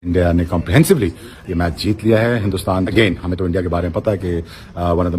India ने comprehensively ये match जीत लिया है। हिंदुस्तान अगेन, हमें तो इंडिया के बारे में पता है कि one of the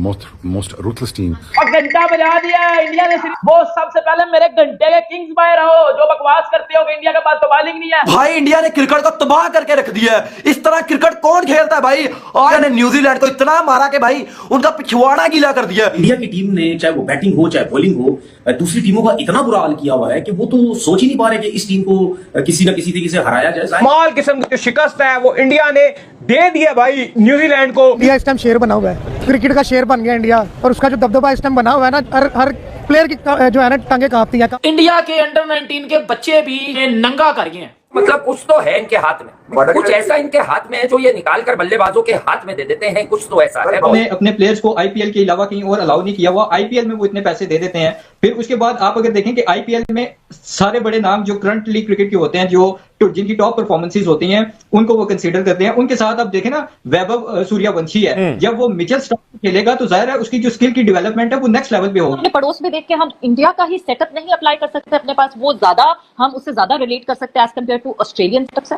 most ruthless team. और घंटा बजा दिया है इंडिया ने। वो सबसे पहले मेरे घंटे के किंग्स बाय रहो, जो बकवास करते हो कि इंडिया के पास तो बॉलिंग नहीं है। भाई इंडिया ने क्रिकेट को तबाह करके रख दिया है। इस तरह क्रिकेट कौन खेलता है भाई? और ने न्यूजीलैंड को इतना मारा कि भाई उनका पिछवाड़ा गीला कर दिया। इंडिया की टीम ने चाहे वो बैटिंग हो चाहे बॉलिंग हो, दूसरी टीमों का इतना बुरा हाल किया हुआ है कि वो तो सोच ही नहीं पा रहे कि इस टीम को किसी ना किसी तरीके से हराया जाए। माल किस्म की जो शिकस्त है वो इंडिया ने दे दिया भाई न्यूजीलैंड को। इंडिया इस टाइम शेर बना हुआ है, क्रिकेट का शेर बन गया इंडिया, और उसका जो दबदबा इस टाइम बना हुआ है ना, हर प्लेयर की जो है ना टांगे कांपती है। इंडिया के अंडर 19 के बच्चे भी नंगा कर गए हैं। मतलब कुछ तो है इनके हाथ में, कुछ ऐसा इनके हाथ में है जो ये निकाल कर बल्लेबाजों के हाथ में दे देते हैं। कुछ तो ऐसा है। अपने प्लेयर्स को आईपीएल के अलावा कहीं और अलाउ नहीं किया हुआ। आईपीएल में वो इतने पैसे दे देते हैं। फिर उसके बाद आप अगर देखें कि आईपीएल में सारे बड़े नाम जो करंटली क्रिकेट के होते हैं, जो जिनकी टॉप परफॉर्मेंसेस होती हैं, उनको वो कंसीडर करते हैं। उनके साथ आप देखें ना, वैभव सूर्यवंशी है, जब वो मिचेल स्टार्क खेलेगा तो जाहिर है उसकी जो स्किल की डेवलपमेंट है वो नेक्स्ट लेवल पे होगी। अपने पड़ोस में देख के हम इंडिया का ही सेटअप नहीं अप्लाई कर सकते अपने पास, वो ज्यादा हम उससे ज्यादा रिलेट कर सकते हैं as compare to Australian setup से।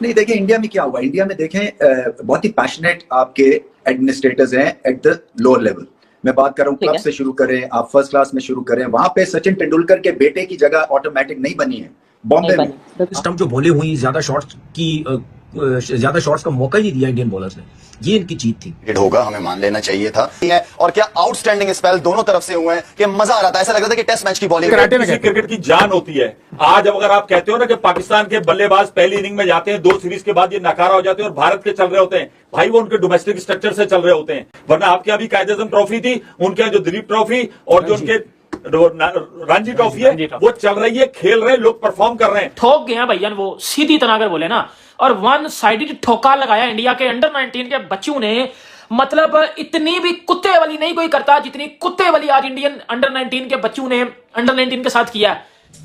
नहीं, देखिए इंडिया में क्या हुआ। इंडिया में देखें बहुत ही पैशनेट आपके एडमिनिस्ट्रेटर्स हैं एट द लोअर लेवल। मैं बात कर रहा हूँ क्लब से शुरू करें, आप फर्स्ट क्लास में शुरू करें। वहां पे सचिन तेंदुलकर के बेटे की जगह ऑटोमेटिक नहीं बनी है बॉम्बे में। स्टंप जो बोले हुई ज्यादा शॉट्स का मौका ही नहीं दिया इंडियन बॉलर्स ने। ये इनकी जीत थी। होगा, हमें मान लेना चाहिए था। और क्या आउटस्टैंडिंग स्पेल दोनों तरफ से हुए हैं कि मजा आ रहा था। ऐसा लग रहा था कि टेस्ट मैच की बॉलिंग क्रिकेट की जान होती है। आज अगर आप कहते हो ना कि पाकिस्तान के बल्लेबाज पहली इनिंग में जाते हैं, 2 सीरीज के बाद ये नाकारा हो जाते हैं और भारत के चल रहे होते हैं, भाई वो उनके डोमेस्टिक स्ट्रक्चर से चल रहे होते हैं। वरना आपके अभी कायदे-ए-आज़म ट्रॉफी थी, उनके यहाँ जो दिलीप ट्रॉफी और जो उनके रणजी ट्रॉफी है वो चल रही है, खेल रहे लोग, परफॉर्म कर रहे हैं। ठोक गया भैया वो, सीधी तरह अगर बोले ना, और वन साइडेड ठोका लगाया इंडिया के अंडर 19 के बच्चों ने। मतलब इतनी भी कुत्ते वाली नहीं कोई करता जितनी कुत्ते वाली आज इंडियन अंडर 19 के बच्चों ने अंडर 19 के साथ किया।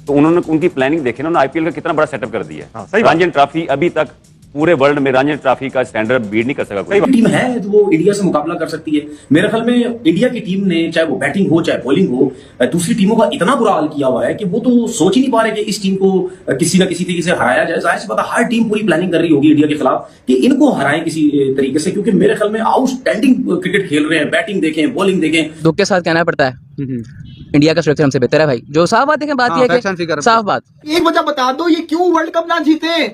तो उन्होंने उनकी प्लानिंग देखी ना, आईपीएल का कितना बड़ा सेटअप कर दिया है। रंजी ट्रॉफी अभी तक पूरे वर्ल्ड में रंजी ट्रॉफी का स्टैंडर्ड बीट नहीं कर सका कोई। टीम है तो वो इंडिया से मुकाबला कर सकती है। मेरे ख्याल में इंडिया की टीम ने चाहे वो बैटिंग हो चाहे बॉलिंग हो, दूसरी टीमों का इतना बुरा हाल किया हुआ है कि वो तो सोच ही नहीं पा रहे कि इस टीम को किसी ना किसी तरीके से हराया जाए। जाहिर सी बात है हर टीम पूरी प्लानिंग कर रही होगी इंडिया के खिलाफ कि इनको हराएं किसी तरीके से, क्योंकि मेरे ख्याल में आउटस्टैंडिंग क्रिकेट खेल रहे हैं। बैटिंग देखें, बॉलिंग देखें। दुख के साथ कहना पड़ता है इंडिया का स्ट्रक्चर हमसे बेहतर है भाई। जो साफ बात है, बात ये है कि साफ बात। एक वजह बता दो, ये क्यों वर्ल्ड कप ना जीते?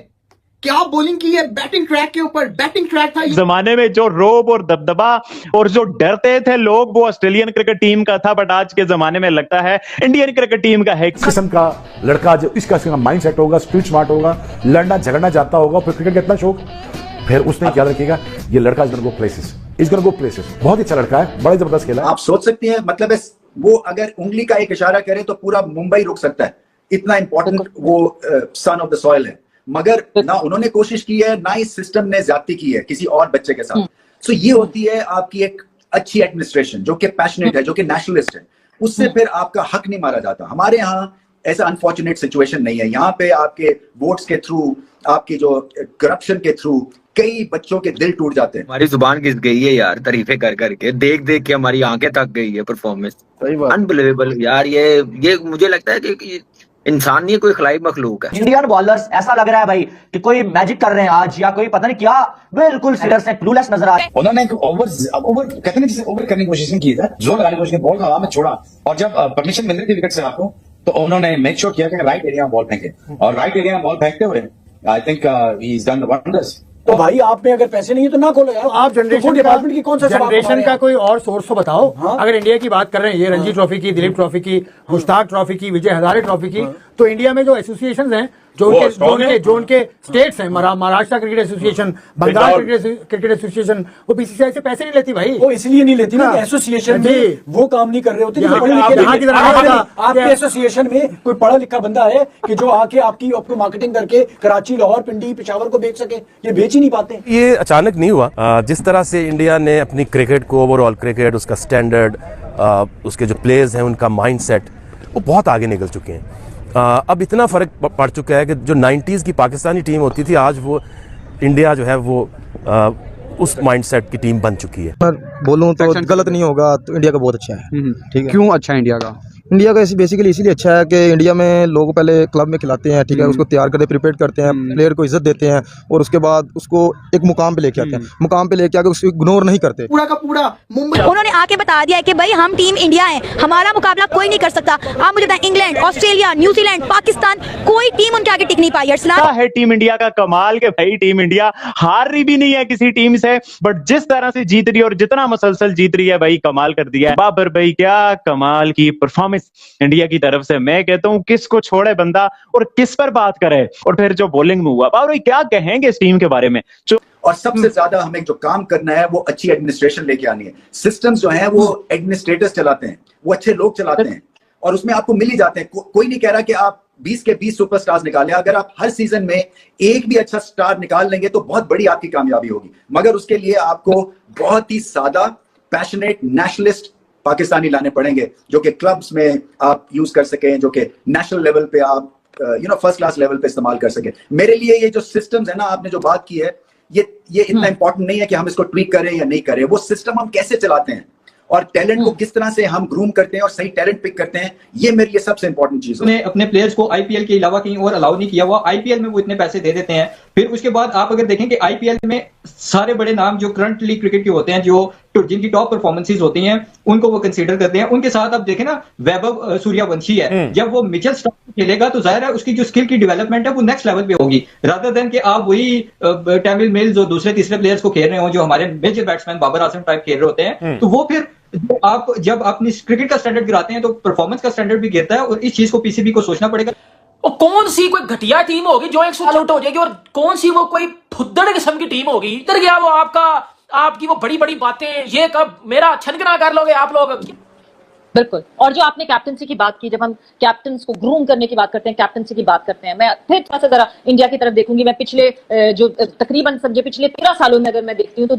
क्या बॉलिंग की है बैटिंग ट्रैक के ऊपर। बैटिंग ट्रैक था जमाने में जो रोब और दबदबा और जो डरते थे लोग, वो ऑस्ट्रेलियन क्रिकेट टीम का था। बट आज के जमाने में लगता है इंडियन क्रिकेट टीम का है। इस किस्म का लड़का जो इस किस्म का माइंड सेट होगा, स्ट्रीट स्मार्ट होगा, लड़ना झगड़ना चाहता होगा, फिर क्रिकेट का इतना शौक, फिर उसने याद रखिएगा ये लड़का इज गोना गो प्लेसेस। बहुत अच्छा लड़का है, बड़ा जबरदस्त खेला। आप सोच सकते हैं, मतलब वो अगर उंगली का एक इशारा करे तो पूरा मुंबई रुक सकता है। इतना इंपॉर्टेंट वो सन ऑफ द सॉइल है। मगर ना उन्होंने कोशिश की है, ना इस सिस्टम ने ज्यादती की है किसी और बच्चे के साथ। सो ये होती है आपकी एक अच्छी एडमिनिस्ट्रेशन जो कि पैशनेट है, जो कि नेशनलिस्ट है। उससे फिर आपका हक नहीं मारा जाता। हमारे यहाँ ऐसा अनफॉर्चुनेट सिचुएशन नहीं है। यहाँ पे आपके वोट्स के थ्रू, आपकी जो करप्शन के थ्रू कई बच्चों के दिल टूट जाते हैं। हमारी जुबान घिस गई है यार, तारीफें कर करके, देख देख के हमारी आंखें थक गई है परफॉर्मेंस। अनबिलीवेबल यार। ये मुझे लगता है कि इंसान नहीं, कोई खलाई मखलूक है। इंडियन बॉलर्स ऐसा लग रहा है भाई कि कोई मैजिक कर रहे हैं आज, या कोई पता नहीं क्या, बिल्कुल सीरियस से क्लूलेस नजर आ रहे हैं। उन्होंने एक ओवर कहते हैं जिसे ओवर करने की कोशिश नहीं की था, जोर लगाने की कोशिश की, बॉल को हवा में छोड़ा, और जब परमिशन मिल रही थी विकेट से आपको, तो उन्होंने मेक श्योर किया कि राइट एरिया में बॉल फेंके, और राइट एरिया में बॉल फेंकते हुए I think he is done the wonders. तो भाई आप में अगर पैसे नहीं है तो ना खोलो यार। आप जनरेशन डिपार्टमेंट की कौन सा जनरेशन का कोई और सोर्स तो बताओ। अगर इंडिया की बात कर रहे हैं, ये रणजी ट्रॉफी की, दिलीप ट्रॉफी की, मुश्ताक ट्रॉफी की, विजय हजारे ट्रॉफी की, तो इंडिया में जो एसोसिएशंस हैं, जो उनके स्टेट्स हैं, Maharashtra cricket association, Bengal cricket association, वो बीसीसीआई से पैसे नहीं लेती भाई। वो इसलिए नहीं लेती ना, एसोसिएशन में वो काम नहीं कर रहे होते। आपके एसोसिएशन में कोई पढ़ा लिखा बंदा है कि जो आके आपको मार्केटिंग करके कराची, लाहौर, पिंडी, पेशावर को बेच सके? ये बेच ही नहीं पाते। ये अचानक नहीं हुआ। जिस तरह से इंडिया ने अपनी क्रिकेट को, ओवरऑल क्रिकेट, उसका स्टैंडर्ड, उसके जो प्लेयर्स हैं, उनका माइंडसेट, वो बहुत आगे निकल चुके हैं। अब इतना फर्क पड़ चुका है कि जो 90s की पाकिस्तानी टीम होती थी, आज वो इंडिया जो है वो उस माइंडसेट की टीम बन चुकी है। पर बोलूं तो गलत नहीं होगा, तो इंडिया का बहुत अच्छा है। ठीक है। क्यों अच्छा है इंडिया का? इंडिया का बेसिकली इसीलिए अच्छा है कि इंडिया में लोग पहले क्लब में खिलाते हैं, ठीक है, उसको तैयार करते प्रिपेयर करते हैं, प्लेयर को इज्जत देते हैं और उसके बाद उसको एक मुकाम पे लेके आते हैं, मुकाम पे लेके आके उसको इग्नोर नहीं करते। पूरा का पूरा मुंबई उन्होंने आके बता दिया है कि भाई हम टीम इंडिया है, हमारा मुकाबला कोई नहीं कर सकता। आप मुझे बताएं, इंग्लैंड, ऑस्ट्रेलिया, न्यूजीलैंड, पाकिस्तान, कोई टीम उनके आगे टिक नहीं पाई। है टीम इंडिया का कमाल के भाई टीम इंडिया हार रही भी नहीं है किसी टीम से, बट जिस तरह से जीत रही है और जितना मुसलसल जीत रही है भाई कमाल कर दिया है। बाबर भाई क्या कमाल की परफॉर्मेंस इंडिया की तरफ से। मैं कहता हूं किसको छोड़े बंदा और किस पर बात करे। और फिर जो बॉलिंग में हुआ, बाबर भाई क्या कहेंगे इस टीम के बारे में? और सबसे ज्यादा हमें जो काम करना है वो अच्छी एडमिनिस्ट्रेशन लेके आनी है। सिस्टम्स जो है वो एडमिनिस्ट्रेटर्स चलाते हैं, वो अच्छे लोग चलाते हैं और उसमें आपको मिल ही जाते हैं। कोई नहीं कह रहा कि आप 20 के 20 सुपरस्टार्स निकालें। अगर आप हर सीजन में एक भी अच्छा स्टार निकाल लेंगे तो बहुत बड़ी आपकी कामयाबी होगी, मगर उसके लिए आपको बहुत ही सादा पैशनेट नेशनलिस्ट पाकिस्तानी लाने पड़ेंगे जो कि क्लब्स में आप यूज कर सकें, जो कि नेशनल लेवल पे आप फर्स्ट क्लास लेवल पे इस्तेमाल कर सकें। मेरे लिए ये जो सिस्टम्स है ना, आपने जो बात की है, ये इतना इंपॉर्टेंट नहीं है कि हम इसको ट्वीक करें या नहीं करें, वो सिस्टम हम कैसे चलाते हैं और टैलेंट को किस तरह से हम ग्रूम करते हैं और सही टैलेंट पिक करते हैं, ये मेरे लिए सबसे इंपॉर्टेंट चीज है। अपने प्लेयर्स को आईपीएल के अलावा कहीं और अलाउ नहीं किया हुआ, आईपीएल में वो इतने पैसे दे देते हैं। फिर उसके बाद आप अगर देखें कि आईपीएल में सारे बड़े नाम जो करंटली क्रिकेट के होते हैं, जो जिनकी टॉप परफॉर्मेंसेस होती हैं, उनको वो कंसीडर करते हैं। उनके साथ आप देखें ना, वैभव सूर्यवंशी है, जब वो मिचेल स्टार्क खेलेगा तो जाहिर है उसकी जो स्किल की डेवलपमेंट है वो नेक्स्ट लेवल पे होगी, रादर देन कि आप वही टैमिल मिल्स और दूसरे तीसरे प्लेयर्स को खेल रहे हो जो हमारे major batsman Babar Azam type खेल रहे होते हैं। तो वो फिर जब अपनी क्रिकेट का स्टैंडर्ड गिराते हैं तो परफॉर्मेंस का स्टैंडर्ड भी गिरता है और इस चीज को पीसीबी को सोचना पड़ेगा। और कौन सी कोई घटिया टीम होगी जो 100 आउट हो जाएगी और कौन सी वो कोई फुद्दड़ किस्म की टीम होगी? इधर गया वो आपकी वो बड़ी बड़ी बातें, ये कब मेरा छनकना कर लोगे आप लोग? बिल्कुल। और जो आपने कैप्टनसी की बात की, जब हम कैप्टन्स को ग्रूम करने की बात करते हैं, कैप्टनसी की बात करते हैं, मैं फिर थोड़ा सा जरा इंडिया की तरफ देखूंगी। मैं पिछले जो तकरीबन समझे पिछले 13 सालों में अगर मैं देखती हूँ तो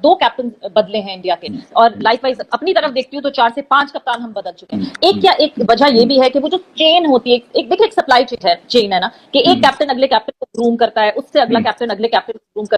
दो कैप्टन बदले हैं इंडिया के, और लाइकवाइज अपनी तरफ देखती हूँ तो 4 से 5 कप्तान हम बदल चुके हैं। एक वजह ये भी है कि वो जो चेन होती है, एक देखिए एक सप्लाई चेन है ना, कि एक कैप्टन अगले कैप्टन को ग्रूम करता है, उससे अगला कैप्टन अगले कैप्टन को ग्रूम